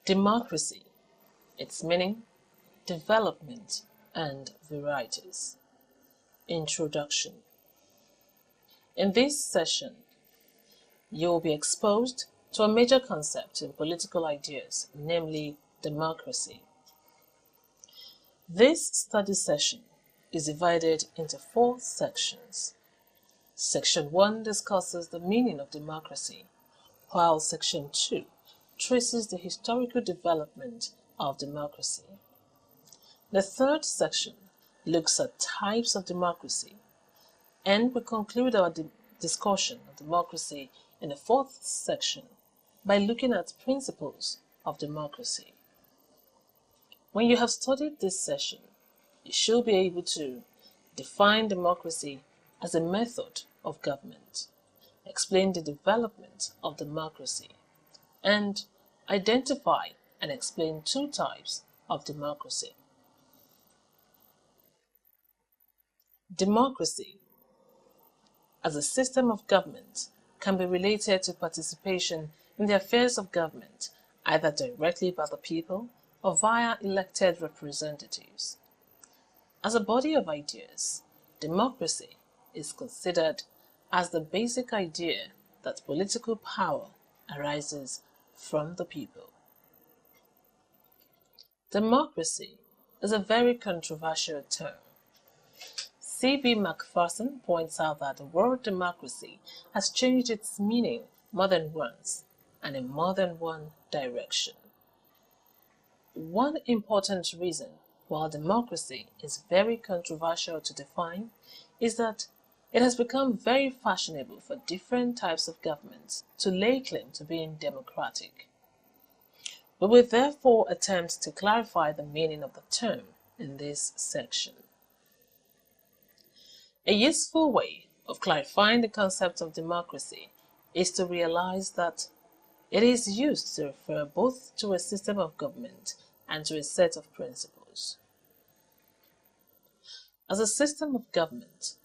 Democracy, its meaning, development, and varieties. Introduction. In this session, you will be exposed to a major concept in political ideas, namely democracy. This study session is divided into 4 sections. Section 1 discusses the meaning of democracy, while Section 2 traces the historical development of democracy. The third section looks at types of democracy, and we conclude our discussion of democracy in the 4th section by looking at principles of democracy. When you have studied this session, you should be able to define democracy as a method of government, explain the development of democracy, and identify and explain 2 types of democracy. Democracy as a system of government can be related to participation in the affairs of government, either directly by the people or via elected representatives. As a body of ideas, democracy is considered as the basic idea that political power arises from the people. Democracy is a very controversial term. C.B. Macpherson points out that the word democracy has changed its meaning more than once and in more than one direction. One important reason why democracy is very controversial to define is that it has become very fashionable for different types of governments to lay claim to being democratic. We will therefore attempt to clarify the meaning of the term in this section. A useful way of clarifying the concept of democracy is to realize that it is used to refer both to a system of government and to a set of principles. As a system of government,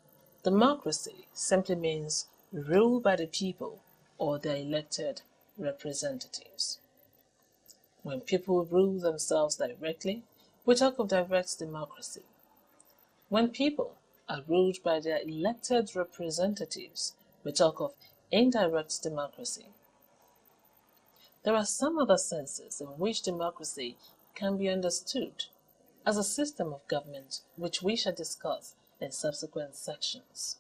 democracy simply means rule by the people or their elected representatives. When people rule themselves directly, we talk of direct democracy. When people are ruled by their elected representatives, we talk of indirect democracy. There are some other senses in which democracy can be understood as a system of government which we shall discuss in subsequent sections.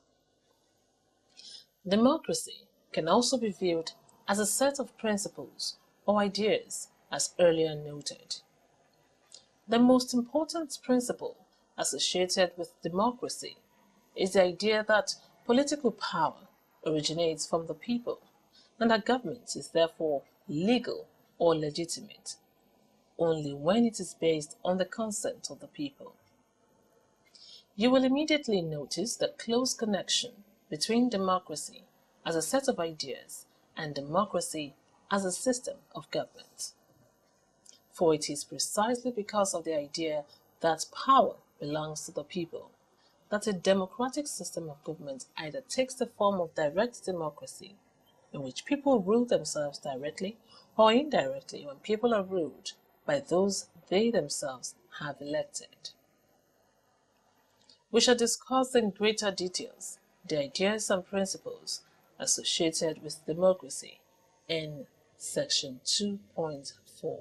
Democracy can also be viewed as a set of principles or ideas, as earlier noted. The most important principle associated with democracy is the idea that political power originates from the people and that government is therefore legal or legitimate only when it is based on the consent of the people. You will immediately notice the close connection between democracy as a set of ideas and democracy as a system of government. For it is precisely because of the idea that power belongs to the people that a democratic system of government either takes the form of direct democracy, in which people rule themselves directly, or indirectly when people are ruled by those they themselves have elected. We shall discuss in greater details the ideas and principles associated with democracy in section 2.4.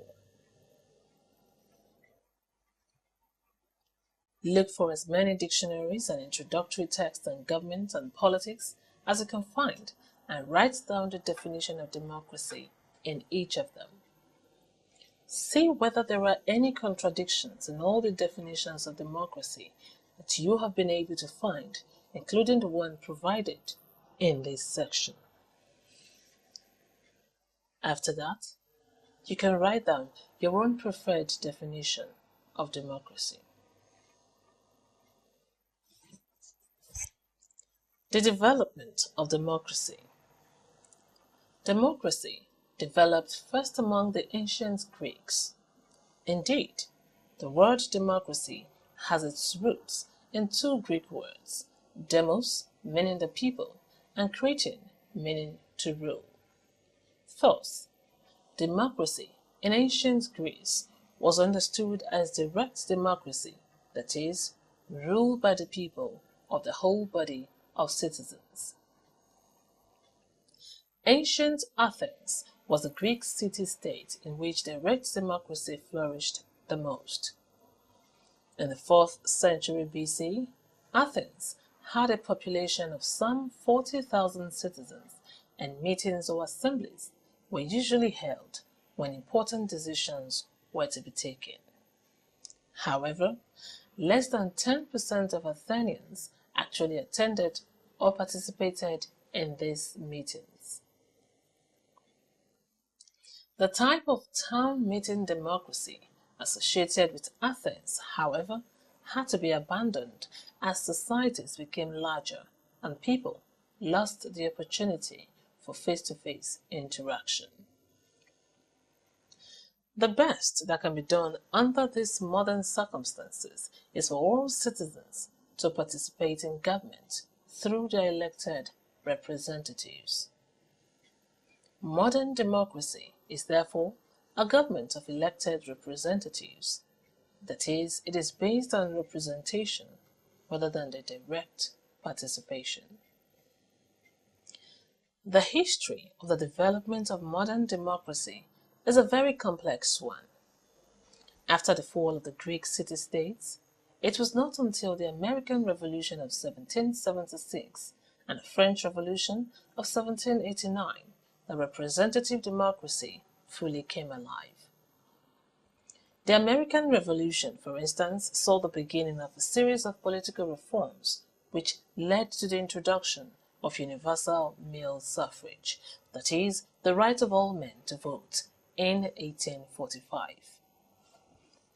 Look for as many dictionaries and introductory texts on government and politics as you can find and write down the definition of democracy in each of them. See whether there are any contradictions in all the definitions of democracy that you have been able to find, including the one provided in this section. After that, you can write down your own preferred definition of democracy. The development of democracy. Democracy developed first among the ancient Greeks. Indeed, the word democracy has its roots in 2 Greek words, demos, meaning the people, and kraton, meaning to rule. Thus, democracy in ancient Greece was understood as direct democracy, that is, rule by the people of the whole body of citizens. Ancient Athens was the Greek city-state in which direct democracy flourished the most. In the 4th century BC, Athens had a population of some 40,000 citizens, and meetings or assemblies were usually held when important decisions were to be taken. However, less than 10% of Athenians actually attended or participated in these meetings. The type of town meeting democracy associated with Athens, however, had to be abandoned as societies became larger and people lost the opportunity for face-to-face interaction. The best that can be done under these modern circumstances is for all citizens to participate in government through their elected representatives. Modern democracy is therefore a government of elected representatives. That is, it is based on representation rather than the direct participation. The history of the development of modern democracy is a very complex one. After the fall of the Greek city-states, it was not until the American Revolution of 1776 and the French Revolution of 1789 that representative democracy fully came alive. The American Revolution, for instance, saw the beginning of a series of political reforms which led to the introduction of universal male suffrage, that is, the right of all men to vote, in 1845.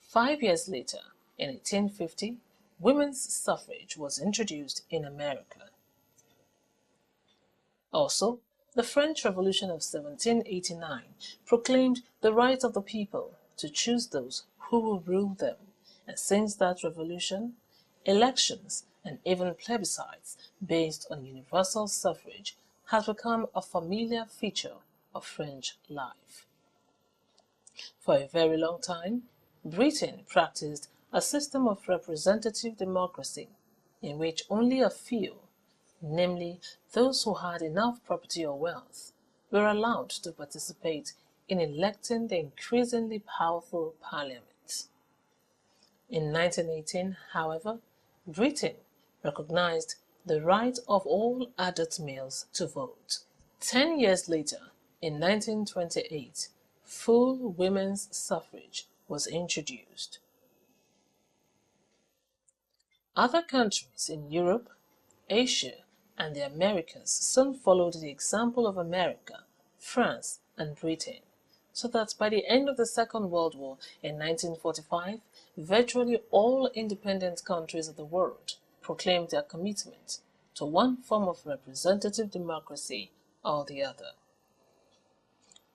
5 years later, in 1850, women's suffrage was introduced in America. Also, the French Revolution of 1789 proclaimed the right of the people to choose those who will rule them, and since that revolution, elections and even plebiscites based on universal suffrage has become a familiar feature of French life. For a very long time, Britain practiced a system of representative democracy in which only a few, namely those who had enough property or wealth, were allowed to participate in electing the increasingly powerful parliament. In 1918, however, Britain recognized the right of all adult males to vote. 10 years later, in 1928, full women's suffrage was introduced. Other countries in Europe, Asia, and the Americas soon followed the example of America, France, and Britain, so that by the end of the Second World War in 1945, virtually all independent countries of the world proclaimed their commitment to one form of representative democracy or the other.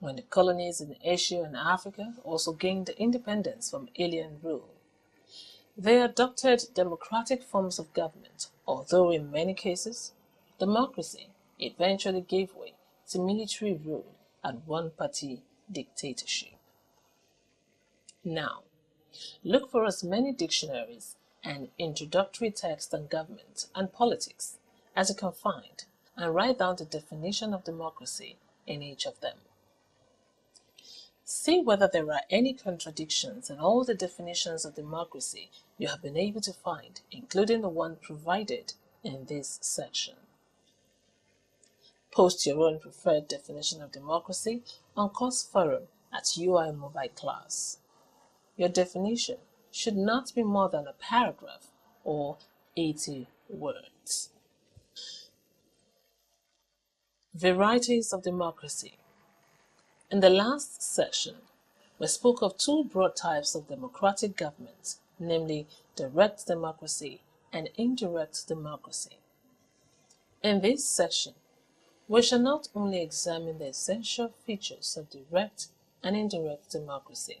When the colonies in Asia and Africa also gained independence from alien rule, they adopted democratic forms of government, although in many cases, democracy eventually gave way to military rule and one-party dictatorship. Now, look for as many dictionaries and introductory texts on government and politics as you can find, and write down the definition of democracy in each of them. See whether there are any contradictions in all the definitions of democracy you have been able to find, including the one provided in this section. Post your own preferred definition of democracy on Course Forum at UI Mobile Class. Your definition should not be more than a paragraph or 80 words. Varieties of democracy. In the last session, we spoke of two broad types of democratic government, namely direct democracy and indirect democracy. In this session, we shall not only examine the essential features of direct and indirect democracy,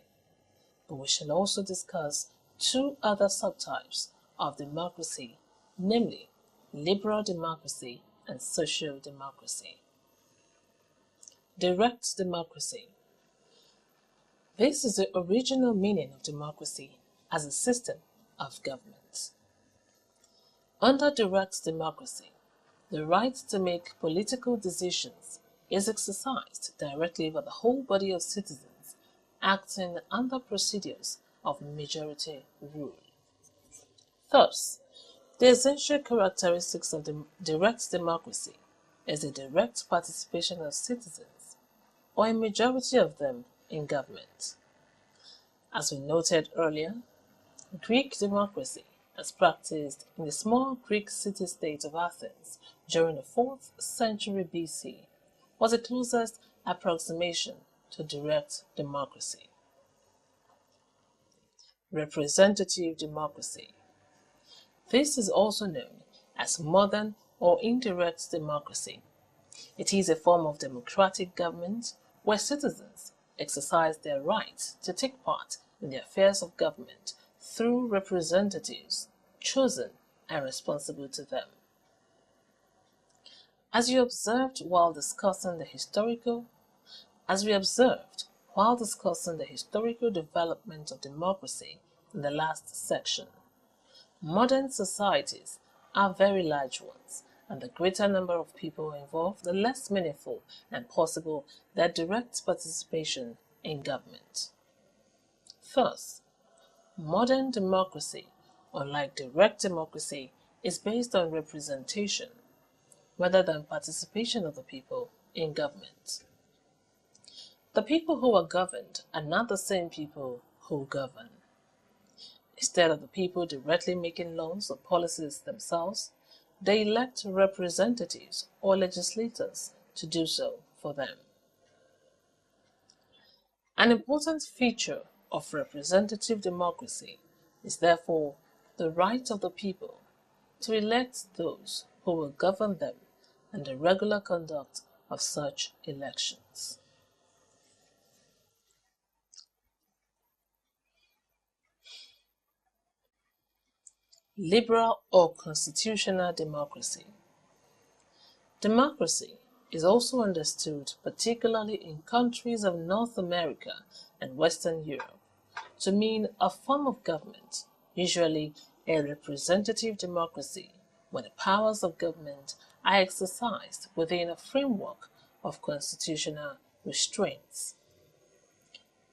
but we shall also discuss two other subtypes of democracy, namely liberal democracy and social democracy. Direct democracy. This is the original meaning of democracy as a system of government. Under direct democracy, the right to make political decisions is exercised directly by the whole body of citizens acting under procedures of majority rule. Thus, the essential characteristics of direct democracy is the direct participation of citizens, or a majority of them, in government. As we noted earlier, Greek democracy, as practiced in the small Greek city-state of Athens during the 4th century BC, was the closest approximation to direct democracy. Representative democracy. This is also known as modern or indirect democracy. It is a form of democratic government where citizens exercise their right to take part in the affairs of government through representatives chosen and responsible to them. As we observed while discussing the historical development of democracy in the last section, modern societies are very large ones, and the greater number of people involved, the less meaningful and possible their direct participation in government. Thus, modern democracy, unlike direct democracy, is based on representation rather than participation of the people in government. The people who are governed are not the same people who govern. Instead of the people directly making laws or policies themselves, they elect representatives or legislators to do so for them. An important feature of representative democracy is therefore the right of the people to elect those who will govern them and the regular conduct of such elections. Liberal or constitutional democracy. Democracy is also understood, particularly in countries of North America and Western Europe, to mean a form of government, usually a representative democracy, where the powers of government are exercised within a framework of constitutional restraints.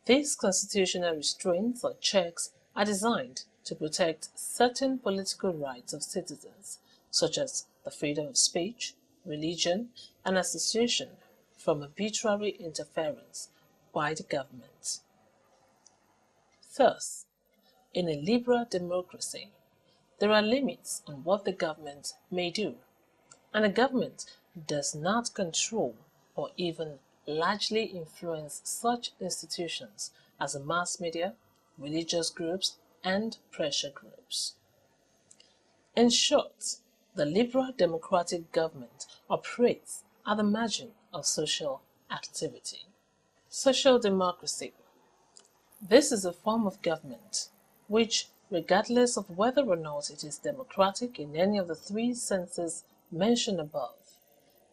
These constitutional restraints or checks are designed to protect certain political rights of citizens, such as the freedom of speech, religion, and association, from arbitrary interference by the government. Thus, in a liberal democracy, there are limits on what the government may do, and the government does not control or even largely influence such institutions as the mass media, religious groups, and pressure groups. In short, the liberal democratic government operates at the margin of social activity. Social democracy. This is a form of government which, regardless of whether or not it is democratic in any of the three senses mentioned above,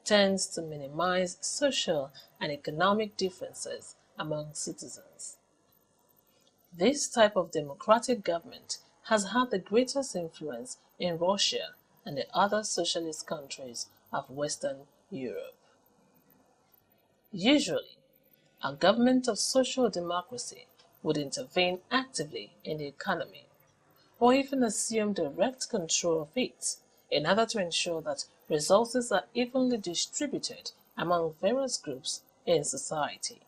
tends to minimize social and economic differences among citizens. This type of democratic government has had the greatest influence in Russia and the other socialist countries of Western Europe. Usually, a government of social democracy would intervene actively in the economy, or even assume direct control of it in order to ensure that resources are evenly distributed among various groups in society,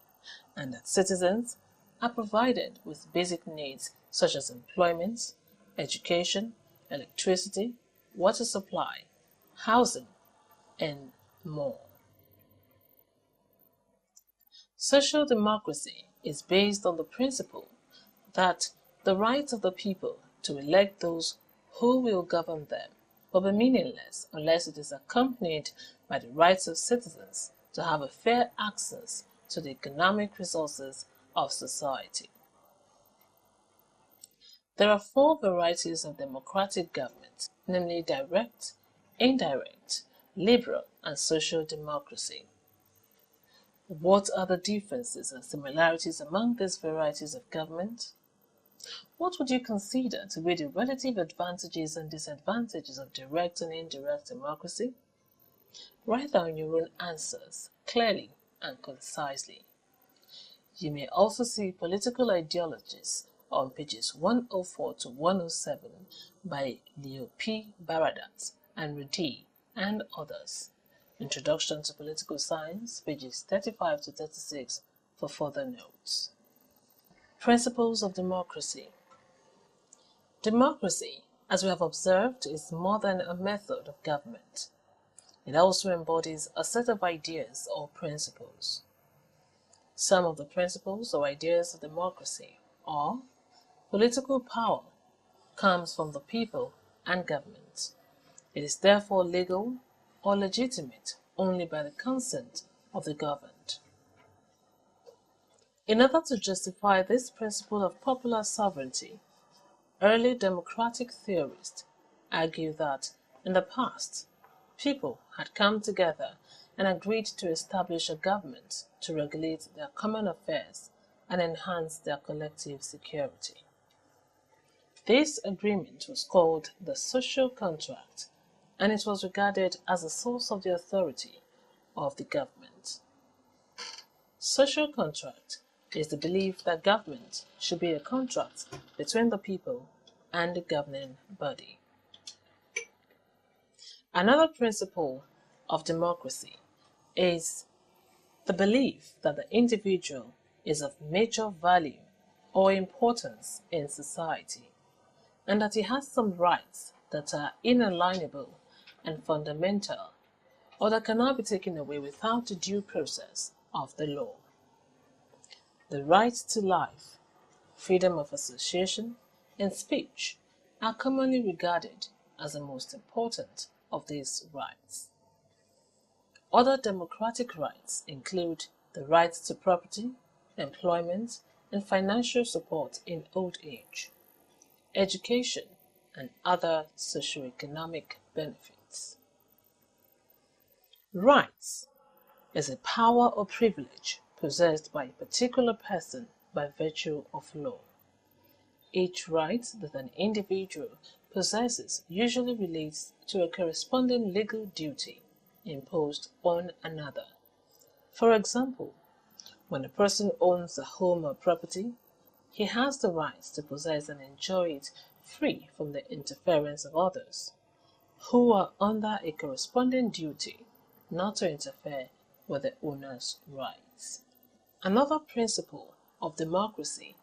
and that citizens are provided with basic needs such as employment, education, electricity, water supply, housing, and more. Social democracy is based on the principle that the right of the people to elect those who will govern them will be meaningless unless it is accompanied by the rights of citizens to have a fair access to the economic resources of society. There are four varieties of democratic government, namely direct, indirect, liberal, and social democracy. What are the differences and similarities among these varieties of government? What would you consider to be the relative advantages and disadvantages of direct and indirect democracy? Write down your own answers clearly and concisely. You may also see political ideologies on pages 104 to 107 by Leo P. Baradat and Rudi and others. Introduction to Political Science, pages 35 to 36 for further notes. Principles of democracy. Democracy, as we have observed, is more than a method of government. It also embodies a set of ideas or principles. Some of the principles or ideas of democracy are: political power comes from the people and government. It is therefore legal or legitimate only by the consent of the governed. In order to justify this principle of popular sovereignty, early democratic theorists argue that in the past, people had come together and agreed to establish a government to regulate their common affairs and enhance their collective security. This agreement was called the social contract, and it was regarded as a source of the authority of the government. Social contract is the belief that government should be a contract between the people and the governing body. Another principle of democracy is the belief that the individual is of major value or importance in society, and that he has some rights that are inalienable and fundamental, or that cannot be taken away without the due process of the law. The right to life, freedom of association, and speech are commonly regarded as the most important of these rights. Other democratic rights include the right to property, employment, and financial support in old age, education, and other socioeconomic benefits. Rights is a power or privilege possessed by a particular person by virtue of law. Each right that an individual possesses usually relates to a corresponding legal duty imposed on another. For example, when a person owns a home or property, he has the right to possess and enjoy it free from the interference of others, who are under a corresponding duty not to interfere with the owner's rights. Another principle of democracy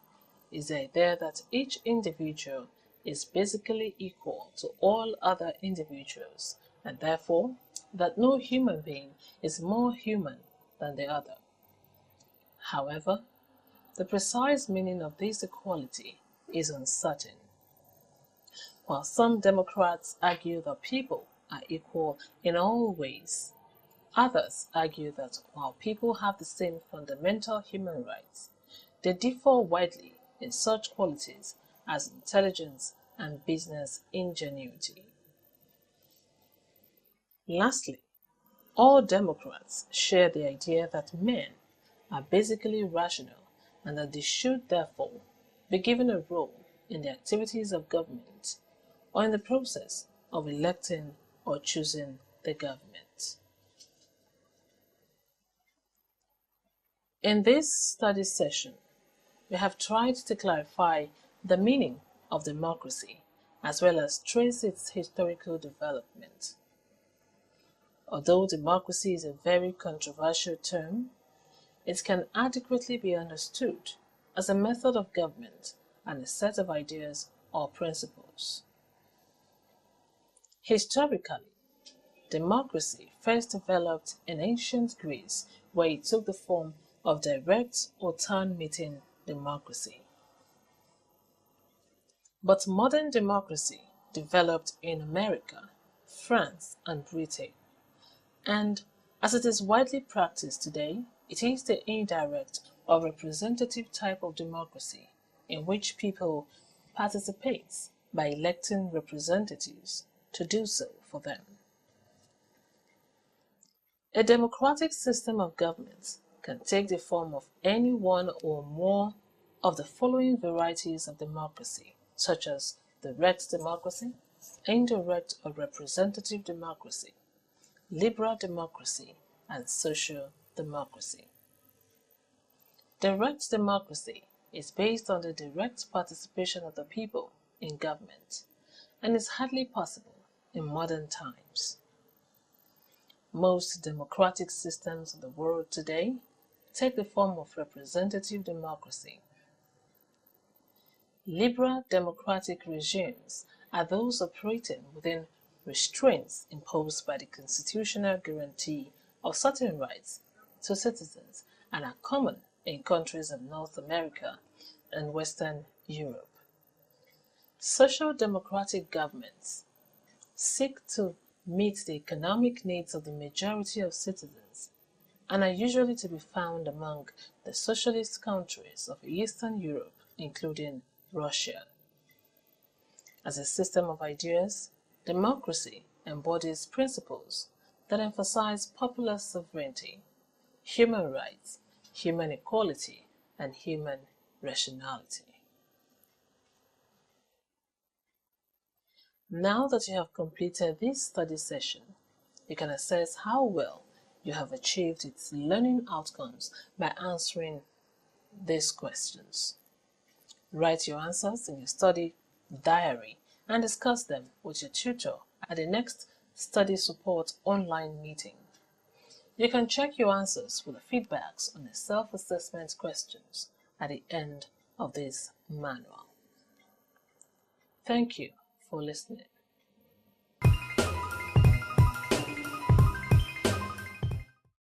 is the idea that each individual is basically equal to all other individuals, and therefore that no human being is more human than the other. However, the precise meaning of this equality is uncertain. While some Democrats argue that people are equal in all ways, others argue that while people have the same fundamental human rights, they differ widely in such qualities as intelligence and business ingenuity. Lastly, all Democrats share the idea that men are basically rational and that they should therefore be given a role in the activities of government or in the process of electing or choosing the government. In this study session, we have tried to clarify the meaning of democracy as well as trace its historical development. Although democracy is a very controversial term, it can adequately be understood as a method of government and a set of ideas or principles. Historically, democracy first developed in ancient Greece, where it took the form of direct or town meeting democracy. But modern democracy developed in America, France, and Britain, and as it is widely practiced today, it is the indirect or representative type of democracy in which people participate by electing representatives to do so for them. A democratic system of government can take the form of any one or more of the following varieties of democracy, such as direct democracy, indirect or representative democracy, liberal democracy, and social democracy. Direct democracy is based on the direct participation of the people in government and is hardly possible in modern times. Most democratic systems of the world today take the form of representative democracy. Liberal democratic regimes are those operating within restraints imposed by the constitutional guarantee of certain rights to citizens and are common in countries in North America and Western Europe. Social democratic governments seek to meet the economic needs of the majority of citizens and are usually to be found among the socialist countries of Eastern Europe, including Russia. As a system of ideas, democracy embodies principles that emphasize popular sovereignty, human rights, human equality, and human rationality. Now that you have completed this study session, you can assess how well you have achieved its learning outcomes by answering these questions. Write your answers in your study diary and discuss them with your tutor at the next study support online meeting. You can check your answers with the feedbacks on the self-assessment questions at the end of this manual. Thank you for listening.